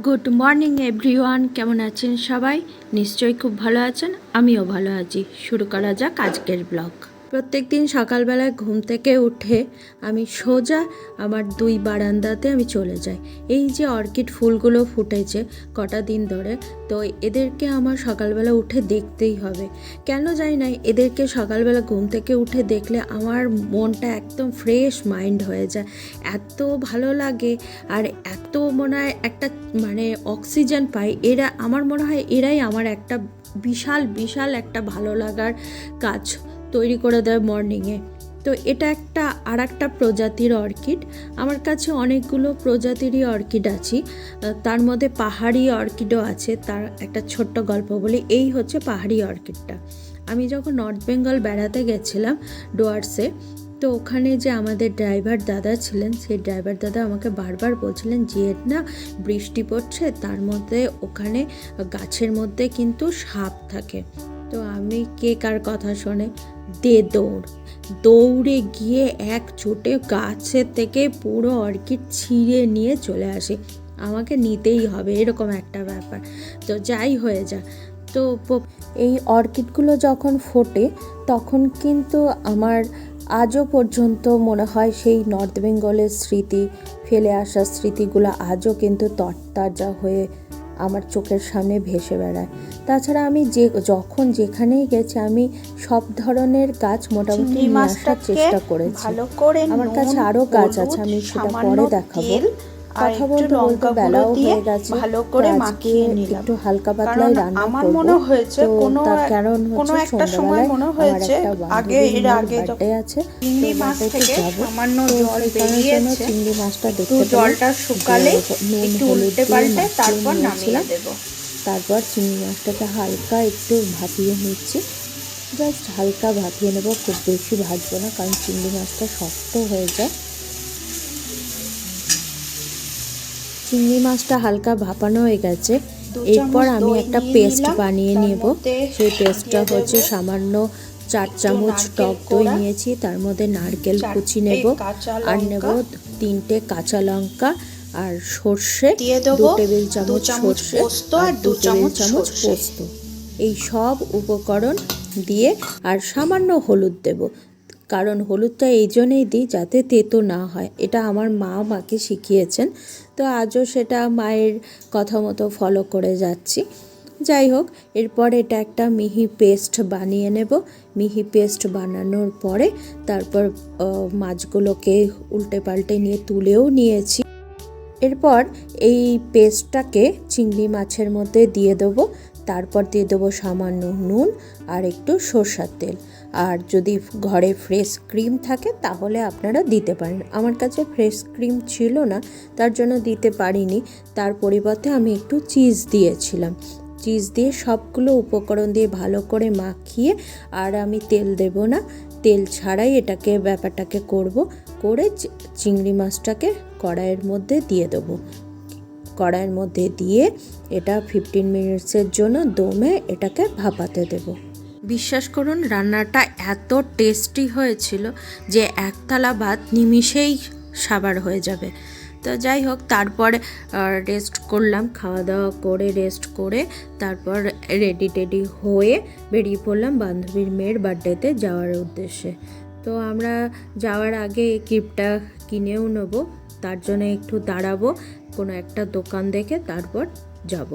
Good morning everyone, কেমন আছেন সবাই? নিশ্চয়ই খুব ভালো আছেন, আমিও ভালো আছি। শুরু করা যাক আজকের ব্লগ। প্রত্যেক দিন সকালবেলায় ঘুম থেকে উঠে আমি সোজা আমার দুই বারান্দাতে আমি চলে যাই। এই যে অর্কিড ফুলগুলো ফুটেছে কটা দিন ধরে, তো এদেরকে আমার সকালবেলা উঠে দেখতেই হবে। কেন জানি না, এদেরকে সকালবেলা ঘুম থেকে উঠে দেখলে আমার মনটা একদম ফ্রেশ মাইন্ড হয়ে যায়। এত ভালো লাগে আর এত মনে হয় একটা অক্সিজেন পাই। আমার মনে হয় এরাই আমার একটা বিশাল একটা ভালো লাগার কাজ তৈরি করে দেয় মর্নিংয়ে। তো এটা একটা প্রজাতির অর্কিড। আমার কাছে অনেকগুলো প্রজাতিরই অর্কিড আছে, তার মধ্যে পাহাড়ি অর্কিডও আছে। তার একটা ছোট্ট গল্প বলি। এই হচ্ছে পাহাড়ি অর্কিডটা। আমি যখন নর্থ বেঙ্গল বেড়াতে গেছিলাম ডুয়ার্সে, তো ওখানে যে আমাদের ড্রাইভার দাদা ছিলেন, সেই ড্রাইভার দাদা আমাকে বারবার বলছিলেন যে না বৃষ্টি পড়ছে, তার মধ্যে ওখানে গাছের মধ্যে কিন্তু সাপ থাকে। তো আমি কে কার কথা শোনে দৌড়ে গিয়ে এক চোটে গাছের থেকে পুরো অর্কিড ছিঁড়ে নিয়ে চলে আসি। আমাকে নিতেই হবে, এরকম একটা ব্যাপার। তো যাই হয়ে যা, তো এই অর্কিডগুলো যখন ফোটে তখন কিন্তু আমার আজও পর্যন্ত মনে হয় সেই নর্থ বেঙ্গলের স্মৃতি, ফেলে আসা স্মৃতিগুলো আজও কিন্তু তরতাজা হয়ে আমার চোখের সামনে ভেসে বেড়ায়। তাছাড়া আমি যখন যেখানেই গেছি আমি সব ধরনের গাছ মোটামুটি নিয়ে আসার চেষ্টা করেছি। আমার কাছে আরও গাছ আছে, আমি সেটা পরে দেখাবো। কথা বলতে বলতে বেলাও হয়ে গেছে, ভালো করে মাখিয়ে নিলাম। একটু হালকা পাতলাই রান্না করব। আমার মনে হয়েছে তার কারণ হচ্ছে সন্ধ্যাবেলায় আমার একটা বান্ধবীর বার্থডে আছে, চিংড়ি মাছ থেকে সামান্য জল বেরিয়েছে। চিংড়ি মাছটা দেখতে জলটা শুকালে একটু উল্টে পাল্টে তারপর নামিয়ে দেব। তারপর চিংড়ি মাছটাকে হালকা একটু ভাপিয়ে নিচ্ছি, জাস্ট হালকা ভাপিয়ে নেব, খুব বেশি ভাজবো না কারণ চিংড়ি মাছটা শক্ত হয়ে যায়। চিংড়ি মাছটা হালকা ভাপানো হয়ে গেছে। এরপর আমি একটা পেস্ট বানিয়ে নেব। সেই পেস্টটা হচ্ছে সামান্য 4 চামচ টক দই নিয়েছি, তার মধ্যে নারকেল কুচি নেব, আর নেব 3টে কাঁচা লঙ্কা, আর সর্ষে 2 টেবিল চামচ সর্ষে, আর 2 টেবিল চামচ পোস্ত। এই সব উপকরণ দিয়ে আর সামান্য হলুদ দেব, কারণ হলুদটা এই জন্যই দিই যাতে তেতো না হয়। এটা আমার মা আমাকে শিখিয়েছেন, তো আজও সেটা মায়ের কথা মতো ফলো করে যাচ্ছি। যাই হোক, এরপর এটা একটা মিহি পেস্ট বানিয়ে নেব। মিহি পেস্ট বানানোর পরে তারপর মাছগুলোকে উল্টে পাল্টে নিয়ে তুলেও নিয়েছি। এরপর এই পেস্টটাকে চিংড়ি মাছের মধ্যে দিয়ে দেবো। তারপর দিয়ে দেবো সামান্য নুন আর একটু সরষের তেল। আর যদি ঘরে ফ্রেশ ক্রিম থাকে তাহলে আপনারা দিতে পারেন। আমার কাছে ফ্রেশ ক্রিম ছিল না, তার জন্য দিতে পারিনি। তার পরিবর্তে আমি একটু চিজ দিয়েছিলাম। চিজ দিয়ে সবগুলো উপকরণ দিয়ে ভালো করে মাখিয়ে, আর আমি তেল দেব না, তেল ছাড়াই ব্যাপারটাকে করে চিংড়ি মাছটাকে কড়াইয়ের মধ্যে দিয়ে দেবো। কড়াইয়ের মধ্যে দিয়ে এটা 15 মিনিটসের জন্য দমে এটাকে ভাপাতে দেব। বিশ্বাস করুন, রান্নাটা এত টেস্টি হয়েছিল যে একতলা ভাত নিমিষেই সাবার হয়ে যাবে। তো যাই হোক, তারপরে রেস্ট করলাম, খাওয়া দাওয়া করে রেস্ট করে তারপর রেডি হয়ে বেরিয়ে পড়লাম বান্ধবীর মেয়ের বার্থডেতে যাওয়ার উদ্দেশ্যে। তো আমরা যাওয়ার আগে এই গিফটটা কিনেও নেব, তার জন্য একটু দাঁড়াবো কোনো একটা দোকান দেখে, তারপর যাব।